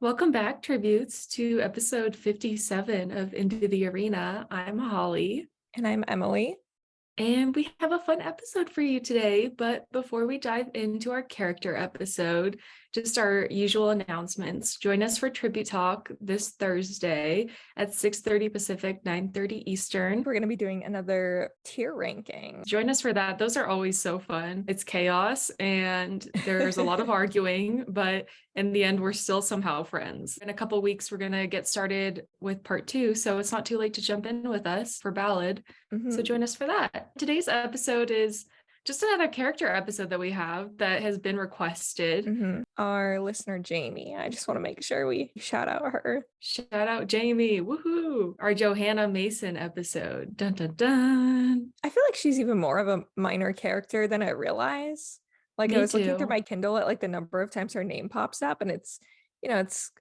Welcome back, tributes, to episode 57 of Into the Arena. I'm Holly, And I'm Emily. and we have a fun episode for you today. But before we dive into our character episode, just our usual announcements. Join us for Tribute Talk this Thursday at 6:30 Pacific, 9:30 Eastern. We're going to be doing another tier ranking. Join us for that. Those are always so fun. It's chaos and there's a lot of arguing, but in the end, we're still somehow friends. In a couple of weeks, we're going to get started with part 2. So it's not too late to jump in with us for Ballad. So join us for that. Today's episode is just another character episode that we have that has been requested. Our listener, Jamie. I just want to make sure we shout out her. Shout out Jamie. Woohoo. Our Johanna Mason episode. Dun dun dun. I feel like she's even more of a minor character than I realize. Like, I was looking through my Kindle at like the number of times her name pops up, and it's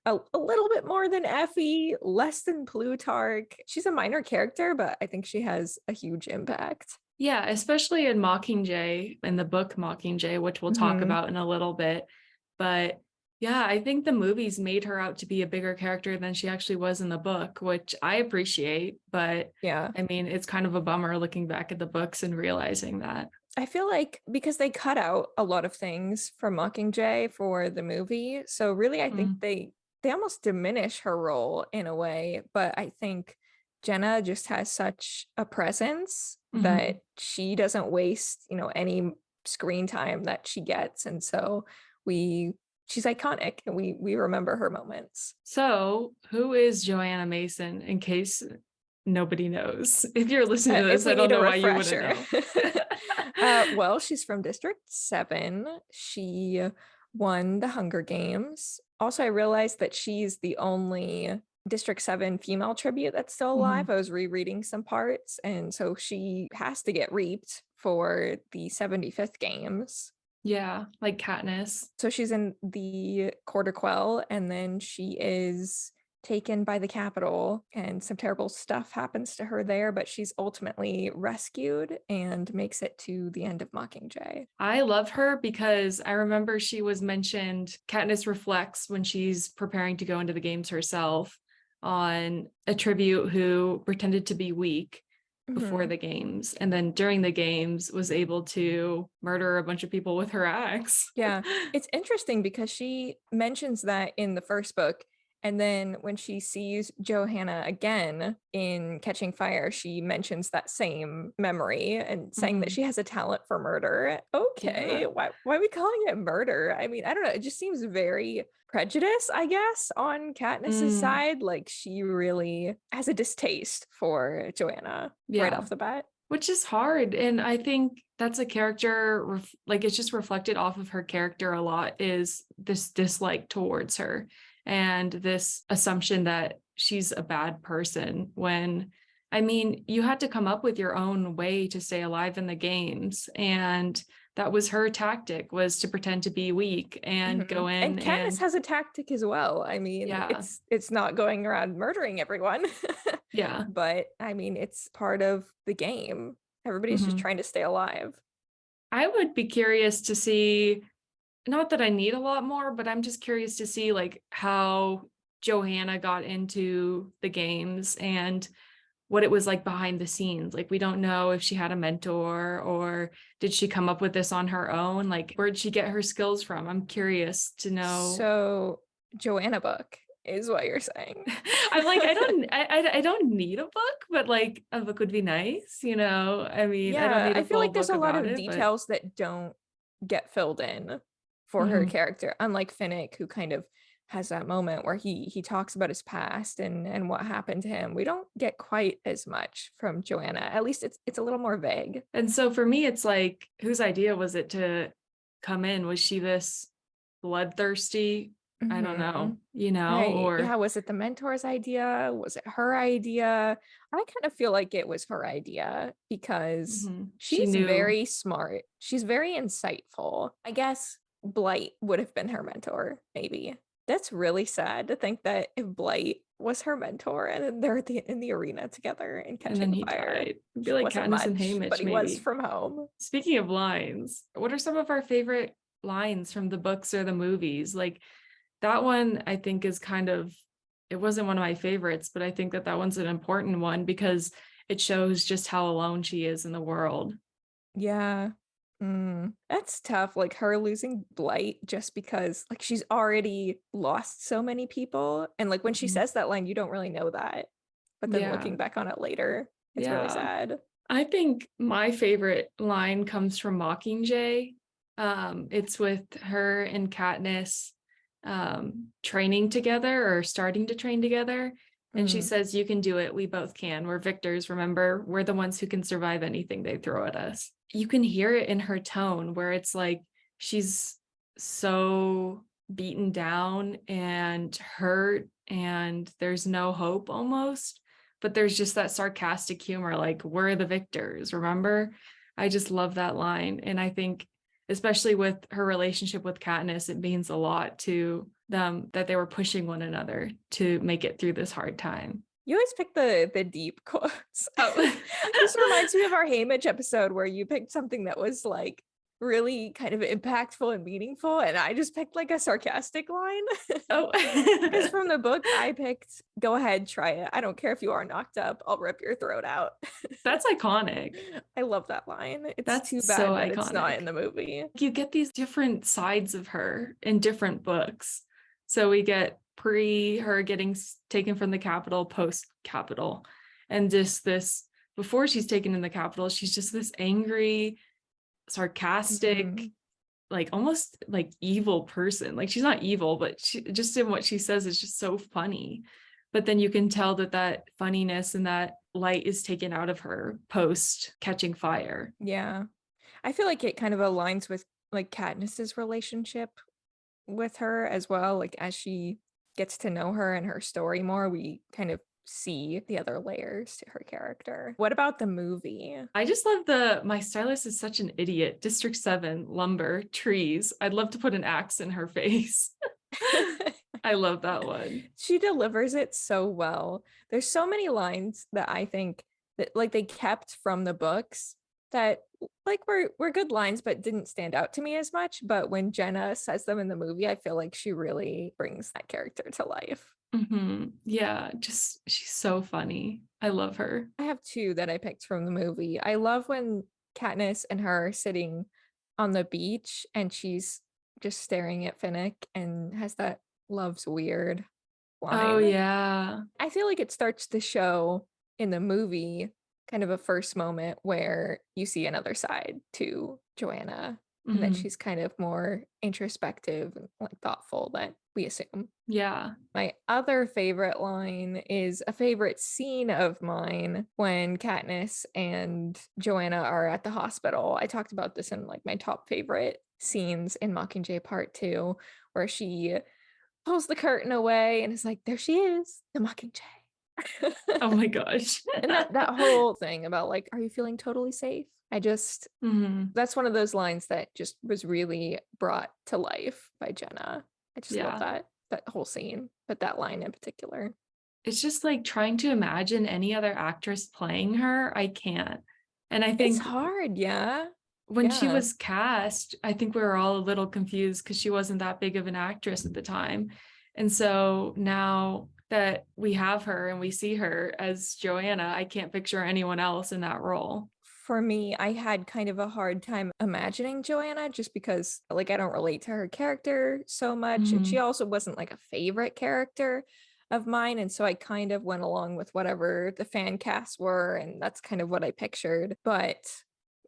a little bit more than Effie, less than Plutarch. She's a minor character, but I think she has a huge impact. Yeah, especially in Mockingjay, in the book Mockingjay, which we'll talk about in a little bit. But yeah, I think the movies made her out to be a bigger character than she actually was in the book, which I appreciate. But yeah, I mean, it's kind of a bummer looking back at the books and realizing that. I feel like because they cut out a lot of things from Mockingjay for the movie, so really I think they almost diminish her role in a way, but I think Jena just has such a presence that she doesn't waste, any screen time that she gets, and so she's iconic and we remember her moments. So, who is Johanna Mason, in case nobody knows? If you're listening to this, I don't know why you wouldn't know. Well, she's from District 7. She won the Hunger Games. Also, I realized that she's the only District 7 female tribute that's still alive. I was rereading some parts, and so she has to get reaped for the 75th games. Yeah, like Katniss. So she's in the Quarter Quell, and then she is taken by the Capitol, and some terrible stuff happens to her there, but she's ultimately rescued and makes it to the end of Mockingjay. I love her because I remember she was mentioned, Katniss reflects when she's preparing to go into the games herself on a tribute who pretended to be weak before the games, and then during the games was able to murder a bunch of people with her axe. Yeah, it's interesting because she mentions that in the first book, and then when she sees Johanna again in Catching Fire, she mentions that same memory and saying that she has a talent for murder. Okay, why are we calling it murder? I mean, I don't know. It just seems very prejudiced, I guess, on Katniss's side. Like, she really has a distaste for Johanna right off the bat. Which is hard. And I think that's a character, like it's just reflected off of her character a lot, is this dislike towards her and this assumption that she's a bad person when, I mean, you had to come up with your own way to stay alive in the games. And that was her tactic, was to pretend to be weak and go in. And Katniss has a tactic as well. I mean, it's not going around murdering everyone. Yeah. But I mean, it's part of the game. Everybody's just trying to stay alive. I would be curious to see, not that I need a lot more, but I'm just curious to see like how Johanna got into the games and what it was like behind the scenes. Like, we don't know if she had a mentor or did she come up with this on her own? Like, where did she get her skills from? I'm curious to know. So Johanna book is what you're saying. I'm like, I don't need a book, but like a book would be nice, I mean, I don't need a I feel like there's a lot of it, details that don't get filled in for her character, unlike Finnick, who kind of has that moment where he talks about his past and what happened to him. We don't get quite as much from Johanna. At least it's a little more vague. And so for me, it's like, whose idea was it to come in? Was she this bloodthirsty? I don't know, Right. or yeah, was it the mentor's idea? Was it her idea? I kind of feel like it was her idea because she's very smart. She's very insightful. I guess Blight would have been her mentor, maybe. That's really sad to think that if Blight was her mentor and they're in the arena together and Catching Fire. Died. It'd be like Katniss and Haymitch, but he maybe. was from home. Speaking of lines, what are some of our favorite lines from the books or the movies? Like, that one I think is it wasn't one of my favorites, but I think that one's an important one because it shows just how alone she is in the world. Yeah. That's tough. Like her losing Blight just because like she's already lost so many people. And like when she Mhm. says that line, you don't really know that. But then Yeah. looking back on it later, it's really Yeah. sad. I think my favorite line comes from Mockingjay. It's with her and Katniss training together or starting to train together. And she Mm, says, "You can do it. We both can. We're victors. Remember, we're the ones who can survive anything they throw at us." You can hear it in her tone where it's like she's so beaten down and hurt, and there's no hope almost, but there's just that sarcastic humor, like, we're the victors, remember? I just love that line. And I think, especially with her relationship with Katniss, it means a lot to them that they were pushing one another to make it through this hard time. You always pick the deep quotes. Oh. This reminds me of our Haymitch episode where you picked something that was like really kind of impactful and meaningful, and I just picked like a sarcastic line. Oh. Because from the book, I picked "Go ahead, try it. I don't care if you are knocked up. I'll rip your throat out." That's iconic. I love that line. It's That's too so bad that it's not in iconic. the movie. You get these different sides of her in different books. So we get pre her getting taken from the capital, post capital, and just this before she's taken in the capital, she's just this angry, sarcastic, Mm, like almost like evil person. Like she's not evil, but she just in what she says is just so funny. But then you can tell that funniness and that light is taken out of her post catching fire. yeah. I feel like it kind of aligns with like Katniss's relationship with her as well. Like as she gets to know her and her story more, we kind of see the other layers to her character. What about the movie? I just love my stylist is such an idiot. District 7, lumber, trees. I'd love to put an axe in her face. I love that one. She delivers it so well. There's so many lines that I think that like they kept from the books that like were good lines but didn't stand out to me as much. But when Jenna says them in the movie, I feel like she really brings that character to life. Yeah, just she's so funny. I love her. I have two that I picked from the movie. I love when Katniss and her are sitting on the beach and she's just staring at Finnick and has that "love's weird" Oh line. yeah. I feel like it starts the show in the movie, kind of a first moment where you see another side to Joanna and that hmm she's kind of more introspective and like thoughtful than we assume. Yeah. My other favorite line is a favorite scene of mine when Katniss and Joanna are at the hospital. I talked about this in like my top favorite scenes in Mockingjay Part 2, where she pulls the curtain away and is like, there she is, the Mockingjay. Oh my gosh. And that whole thing about like, are you feeling totally safe? hmm That's one of those lines that just was really brought to life by Jenna. I just love Yeah. that whole scene, but that line in particular. It's just like trying to imagine any other actress playing her. I can't. And I It's think hard, yeah. when she Yeah. was cast, I think we were all a little confused because she wasn't that big of an actress at the time. And so now that we have her and we see her as Joanna, I can't picture anyone else in that role. For me, I had kind of a hard time imagining Joanna just because like I don't relate to her character so much. And she Mhm. also wasn't like a favorite character of mine. And so I kind of went along with whatever the fan casts were, and that's kind of what I pictured. But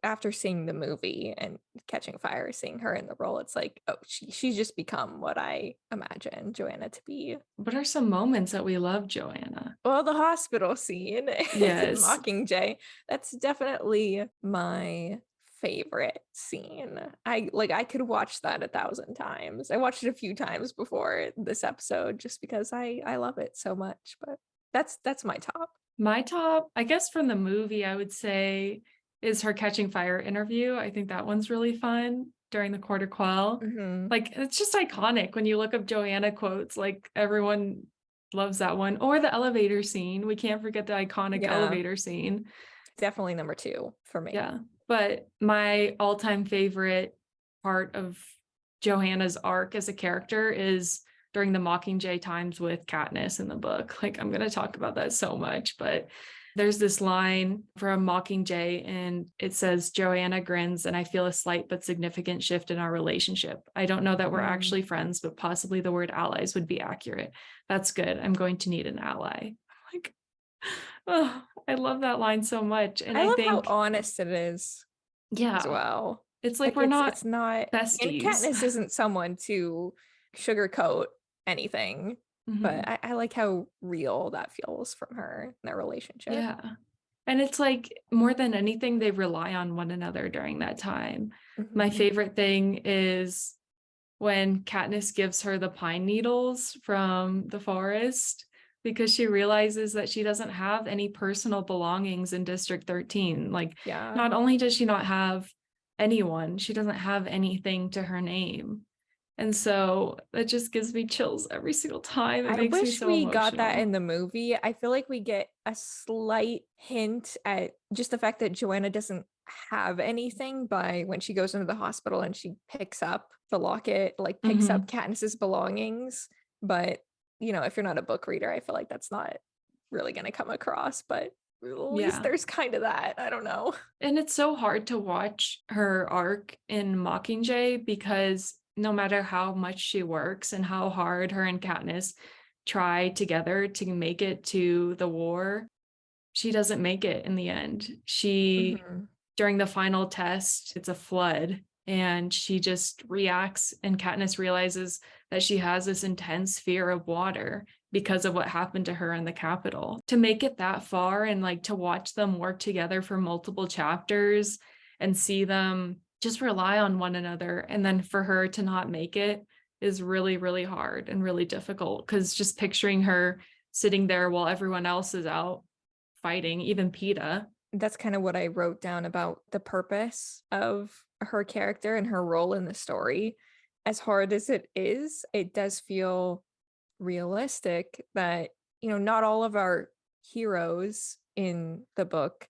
after seeing the movie and Catching Fire, seeing her in the role, it's like, oh, she's just become what I imagine Joanna to be. What are some moments that we love Joanna? Well, the hospital scene in Yes. Mockingjay, that's definitely my favorite scene. I could watch that 1,000 times. I watched it a few times before this episode just because I love it so much. But that's my top. My top, I guess from the movie, I would say is her Catching Fire interview. I think that one's really fun during the Quarter Quell. Hmm. Like it's just iconic when you look up Joanna quotes, like everyone loves that one. Or the elevator scene. We can't forget the iconic Yeah, elevator scene. definitely number two for me. Yeah. But my all-time favorite part of Johanna's arc as a character is during the Mockingjay times with Katniss in the book. Like, I'm going to talk about that so much, but there's this line from Mockingjay, and it says, Joanna grins, and I feel a slight but significant shift in our relationship. I don't know that we're actually friends, but possibly the word allies would be accurate. That's good. I'm going to need an ally. Like, oh, I love that line so much. And I I love how think, honest it is as yeah, well. it's like Like we're not it's not, and besties. Katniss isn't someone to sugarcoat anything, Mhm. but I like how real that feels from her in their relationship. Yeah. And it's like more than anything, they rely on one another during that time. My Mhm. favorite thing is when Katniss gives her the pine needles from the forest because she realizes that she doesn't have any personal belongings in District 13. Like, Yeah. not only does she not have anyone, she doesn't have anything to her name. And so that just gives me chills every single time. It I makes me wish so we got that emotional. in the movie. I feel like we get a slight hint at just the fact that Joanna doesn't have anything by when she goes into the hospital and she picks up the locket, like picks up Mhm. Katniss's belongings. But, if you're not a book reader, I feel like that's not really going to come across. But at least Yeah. there's kind of that. I don't know. And it's so hard to watch her arc in Mockingjay because no matter how much she works and how hard her and Katniss try together to make it to the war, she doesn't make it in the end. She, Mhm. during the final test, it's a flood and she just reacts, and Katniss realizes that she has this intense fear of water because of what happened to her in the Capitol. To make it that far and like to watch them work together for multiple chapters and see them just rely on one another, and then for her to not make it is really, really hard and really difficult, because just picturing her sitting there while everyone else is out fighting, even PETA. That's kind of what I wrote down about the purpose of her character and her role in the story. As hard as it is, it does feel realistic that, not all of our heroes in the book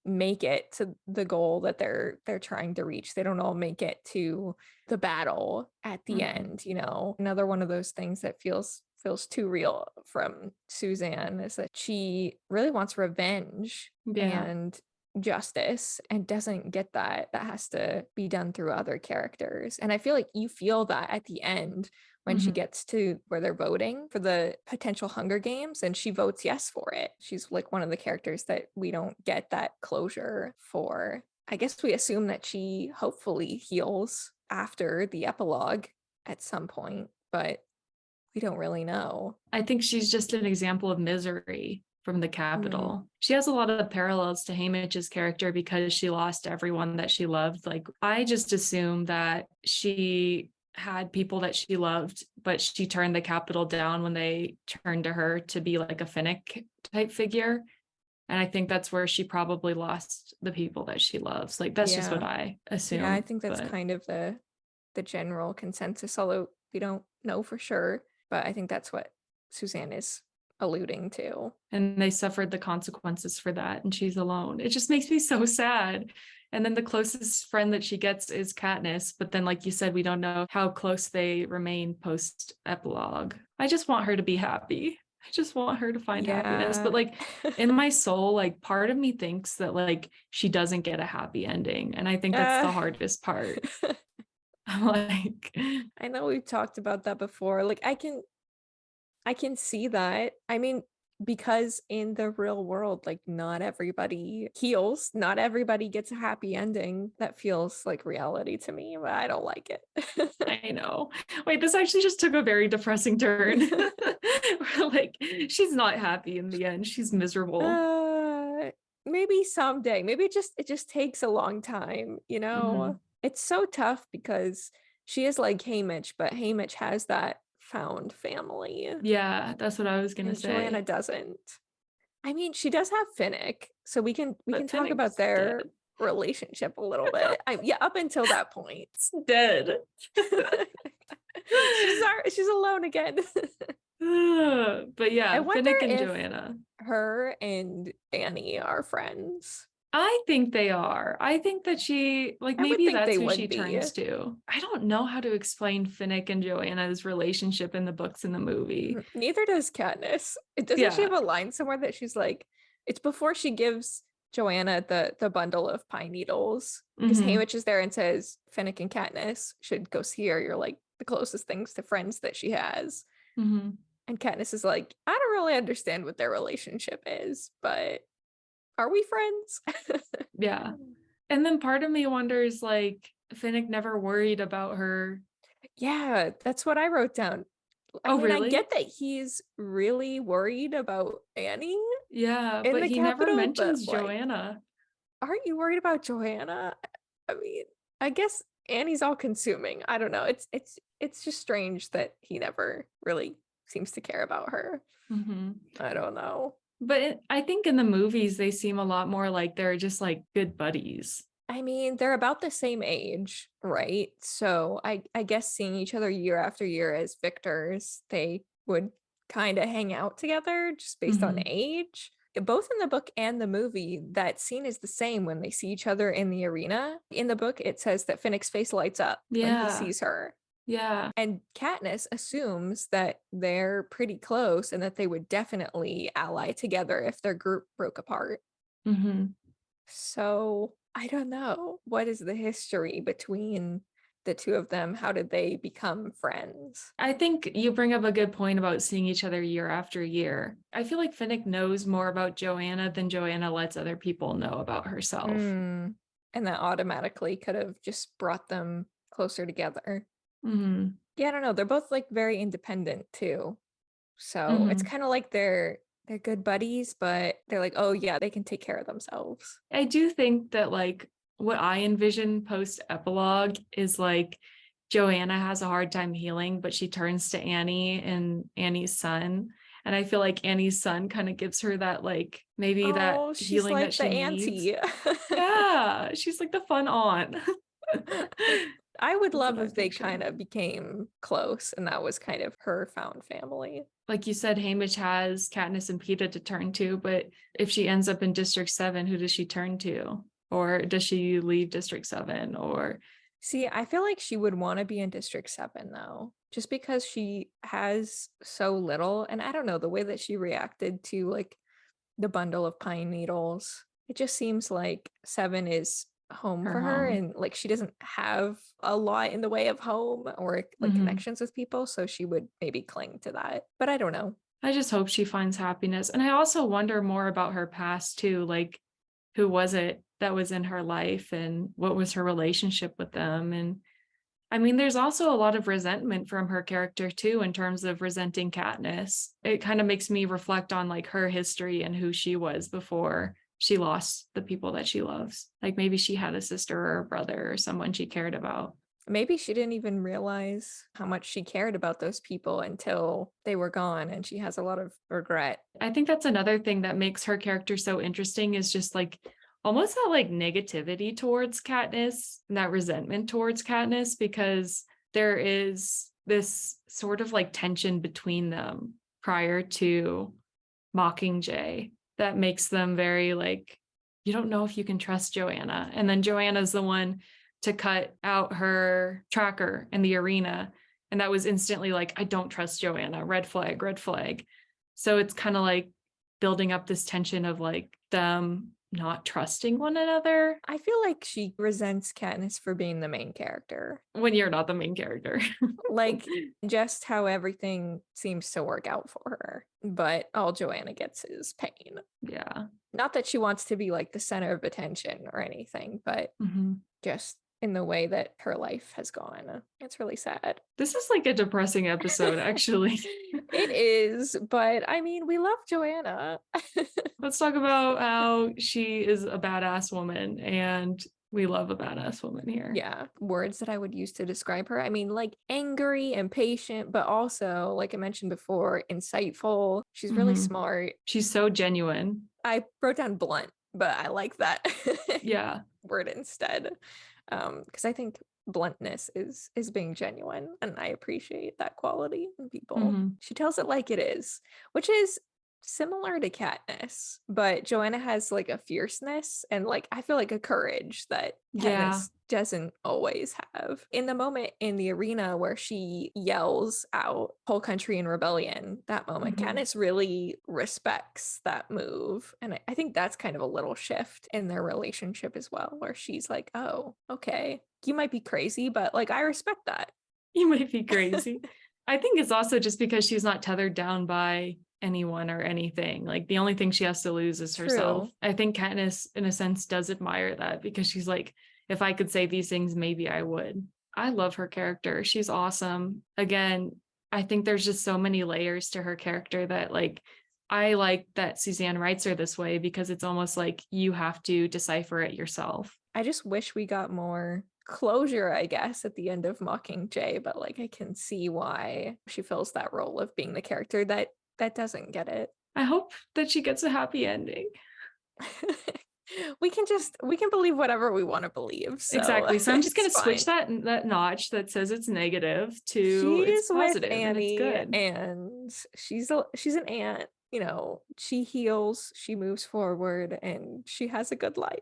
make it to the goal that they're trying to reach. They don't all make it to the battle at the Mhm. end. Another one of those things that feels too real from Suzanne is that she really wants revenge Yeah. and justice and doesn't get that. That has to be done through other characters. And I feel like you feel that at the end when she Mhm. gets to where they're voting for the potential Hunger Games and she votes yes for it. She's like one of the characters that we don't get that closure for. I guess we assume that she hopefully heals after the epilogue at some point, but we don't really know. I think she's just an example of misery from the Mm, Capitol. She has a lot of parallels to Haymitch's character because she lost everyone that she loved. Like, I just assume that she had people that she loved, but she turned the Capitol down when they turned to her to be like a Finnick type figure. And I think that's where she probably lost the people that she loves. Like, that's just what yeah. I Yeah, I assume. think that's But kind of the general consensus, although we don't know for sure. But I think that's what Suzanne is alluding to. and they suffered the consequences for that, and she's alone. It just makes me so sad. And then the closest friend that she gets is Katniss, but then like you said, we don't know how close they remain post epilogue. I just want her to be happy. I just want her to find happiness, but Yeah. like in my soul, like part of me thinks that like she doesn't get a happy ending, and I think that's uh, the hardest part. I'm like, I know we've talked about that before. Like I can see that. I mean, because in the real world, like not everybody heals, not everybody gets a happy ending. That feels like reality to me, but I don't like it. I know. Wait, this actually just took a very depressing turn. Like, she's not happy in the end. She's miserable. uh, Maybe someday. Maybe it just takes a long time, you know? Mhm. It's so tough because she is like Haymitch, but Haymitch has that found family Yeah, that's what I was gonna and Joanna say. doesn't. I mean, she does have Finnick, so we can But talk about Finnick's their dead. relationship a little bit. Yeah, up until that point. It's dead. She's alone again. But I yeah, wonder Finnick and if Joanna. her and Annie are friends. I think they are. I think that she, like, I would maybe think that's they who would she be. turns to. I don't know how to explain Finnick and Joanna's relationship in the books and the movie. Neither does Katniss. It doesn't she Yeah. have a line somewhere that she's like, it's before she gives Joanna the bundle of pine needles because Hmm. Haymitch is there and says Finnick and Katniss should go see her. You're like the closest things to friends that she has. Hmm. And Katniss is like, I don't really understand what their relationship is, but are we friends? Yeah. And then part of me wonders, like, Finnick never worried about her. Yeah, that's what I wrote down. I Oh, mean, I really? get that he's really worried about Annie Yeah, in but the he never capital, but mentions like, Joanna. aren't you worried about Johanna? I mean, I guess Annie's all consuming. I don't know. It's just strange that he never really seems to care about her. Hmm. I don't know. But I think in the movies, they seem a lot more like they're just like good buddies. I mean, they're about the same age, right? So I guess seeing each other year after year as victors, they would kind of hang out together just based on Hmm. age. Both in the book and the movie, that scene is the same when they see each other in the arena. In the book, it says that Finnick's face lights up when he Yeah. sees her. Yeah. And Katniss assumes that they're pretty close and that they would definitely ally together if their group broke apart. Hmm. So I don't know. What is the history between the two of them? How did they become friends? I think you bring up a good point about seeing each other year after year. I feel like Finnick knows more about Joanna than Joanna lets other people know about herself. Mm. And that automatically could have just brought them closer together. Hmm. Yeah, I don't know. They're both like very independent too. So it's Hmm. kind of like they're good buddies, but they're like, oh yeah, they can take care of themselves. I do think that, like, what I envision post epilogue is like Joanna has a hard time healing, but she turns to Annie and Annie's son. And I feel like Annie's son kind of gives her that, like, maybe that Oh, she's healing that like the she needs. auntie. Yeah, she's like the fun aunt. I would That's what love I if they picture. kind of became close and that was kind of her found family. Like you said, Hamish has Katniss and Peeta to turn to, but if she ends up in District 7, who does she turn to? Or does she leave District 7? Or See, I feel like she would want to be in District 7 though, just because she has so little. And I don't know, the way that she reacted to like the bundle of pine needles, it just seems like 7 is home her for her. home? And like she doesn't have a lot in the way of home or like Hmm. connections with people. So she would maybe cling to that. But I don't know. I just hope she finds happiness. And I also wonder more about her past too. Like, who was it that was in her life and what was her relationship with them? And I mean, there's also a lot of resentment from her character too, in terms of resenting Katniss. It kind of makes me reflect on like her history and who she was before she lost the people that she loves. Like maybe she had a sister or a brother or someone she cared about. Maybe she didn't even realize how much she cared about those people until they were gone, and she has a lot of regret. I think that's another thing that makes her character so interesting is just like almost that like negativity towards Katniss and that resentment towards Katniss, because there is this sort of like tension between them prior to Mockingjay that makes them very like, you don't know if you can trust Joanna. And then Joanna's the one to cut out her tracker in the arena. And that was instantly like, I don't trust Joanna, red flag, red flag. So it's kind of like building up this tension of like them not trusting one another I feel like she resents Katniss for being the main character. when you're not the main character. Like, just how everything seems to work out for her. But all Joanna gets is pain. Yeah. Not that she wants to be like the center of attention or anything, but Mhm. just in the way that her life has gone. It's really sad. This is like a depressing episode, actually. It is, but I mean, we love Joanna. Let's talk about how she is a badass woman, and we love a badass woman here. Yeah, words that I would use to describe her. I mean, like angry and patient, but also, like I mentioned before, insightful. She's really Mhm. smart. She's so genuine. I wrote down blunt, but I like that Yeah. word instead. Because I think bluntness is being genuine, and I appreciate that quality in people. Mhm. She tells it like it is, which is similar to Katniss, but Joanna has like a fierceness and like I feel like a courage that Yeah. Katniss doesn't always have. In the moment in the arena where she yells out whole country in rebellion, that moment, Mhm. Katniss really respects that move. And I think that's kind of a little shift in their relationship as well, where she's like, oh, okay, you might be crazy, but like I respect that. You might be crazy. I think it's also just because she's not tethered down by anyone or anything. Like the only thing she has to lose is herself. True. I think Katniss, in a sense, does admire that because she's like, if I could say these things, maybe I would. I love her character. She's awesome. Again, I think there's just so many layers to her character that like I like that Suzanne writes her this way because it's almost like you have to decipher it yourself. I just wish we got more closure, I guess, at the end of Mockingjay, but like I can see why she fills that role of being the character that doesn't get it. I hope that she gets a happy ending. We can believe whatever we want to believe, so Exactly. So I'm just it's gonna switch fine. that notch that says it's negative to it's She's with positive and it's Annie good. and she's an aunt, you know, she heals, she moves forward, and she has a good life.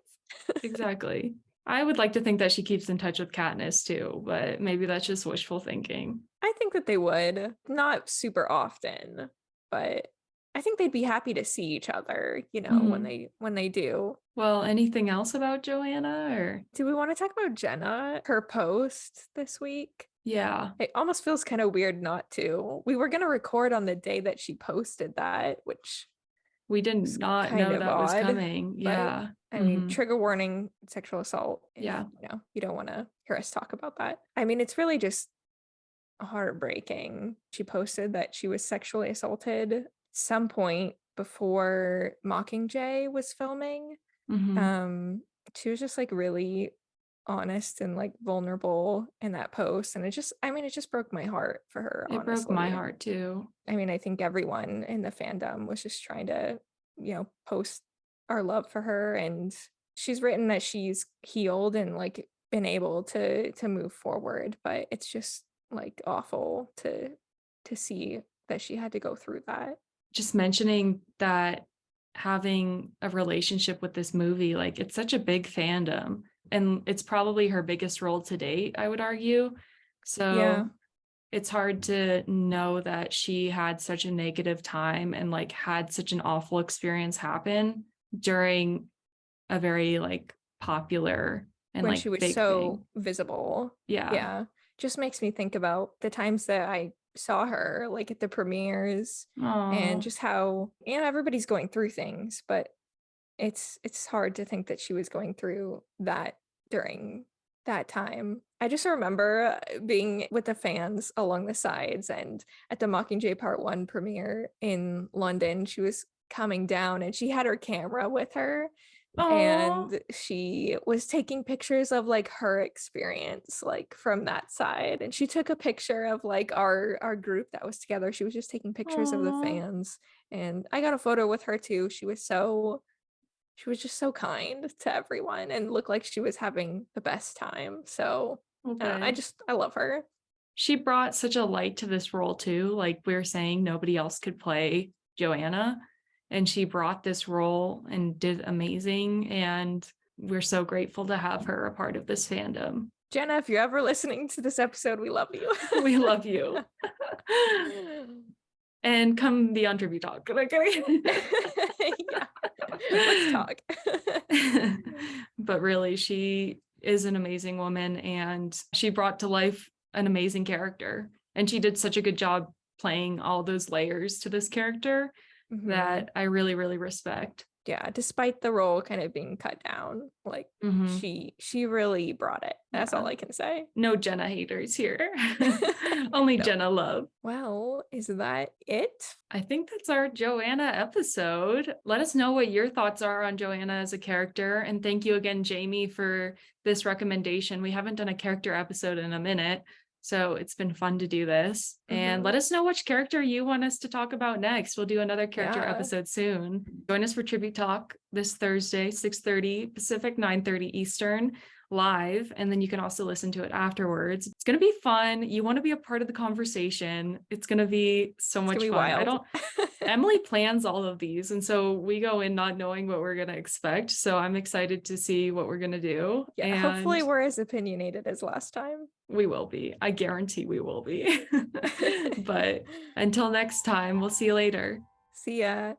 Exactly. I would like to think that she keeps in touch with Katniss too, but maybe that's just wishful thinking. I think that they would, not super often, but I think they'd be happy to see each other, you know, Mhm. when they do. Well, anything else about Joanna or Do we want to talk about Jenna, her post this week? yeah, It almost feels kind of weird not to. We were going to record on the day that she posted that, which we did was not kind know of that was odd, coming. but Yeah. I mean, Hmm. trigger warning, sexual assault, if Yeah. you know, you don't want to hear us talk about that. I mean, it's really just heartbreaking. She posted that she was sexually assaulted at some point before Mockingjay was filming. Hmm. Um, she was just like really honest and like vulnerable in that post. And it just, I mean, it just broke my heart for her, It broke my honestly. heart too. I mean, I think everyone in the fandom was just trying to, you know, post our love for her. And she's written that she's healed and like been able to move forward, but it's just like awful to see that she had to go through that. Just mentioning that having a relationship with this movie, like it's such a big fandom and it's probably her biggest role to date, I would argue. Yeah. So it's hard to know that she had such a negative time and like had such an awful experience happen during a very like popular and When like she was big so thing. visible. Yeah. Yeah. Just makes me think about the times that I saw her, like at the premieres, and Oh, just how, you know, everybody's going through things, but it's hard to think that she was going through that during that time. I just remember being with the fans along the sides, and at the Mockingjay Part 1 premiere in London, she was coming down and she had her camera with her oh, and she was taking pictures of like her experience like from that side, and she took a picture of like our group that was together. She was just taking pictures of the oh. fans, and I got a photo with her too. She was just so kind to everyone and looked like she was having the best time. So Well, I good. just I love her. She brought such a light to this role too. Like we were saying, nobody else could play Joanna, and she brought this role and did amazing. And we're so grateful to have her a part of this fandom. Jenna, if you're ever listening to this episode, we love you. We love you. And come be on Tribute Talk. Okay. Yeah. Let's talk. But really, she is an amazing woman and she brought to life an amazing character. And she did such a good job playing all those layers to this character Mhm. that I really, really respect. Yeah, despite the role kind of being cut down, like Hmm. she really brought it. That's Yeah. all I can say. No Jenna haters here. Only No. Jenna love. Well, is that it? I think that's our Joanna episode. Let us know what your thoughts are on Joanna as a character. And thank you again, Jamie, for this recommendation. We haven't done a character episode in a minute, so it's been fun to do this. And let Mhm. us know which character you want us to talk about next. We'll do another character Yeah. episode soon. Join us for Tribute Talk this Thursday, 6:30 Pacific, 9:30 Eastern live, and then you can also listen to it afterwards. It's going to be fun. You want to be a part of the conversation. It's going to be so It's much gonna be fun. wild. Emily plans all of these, and so we go in not knowing what we're going to expect. So I'm excited to see what we're going to do. Yeah, And hopefully we're as opinionated as last time. we will be. I guarantee we will be. But until next time, we'll see you later. See ya.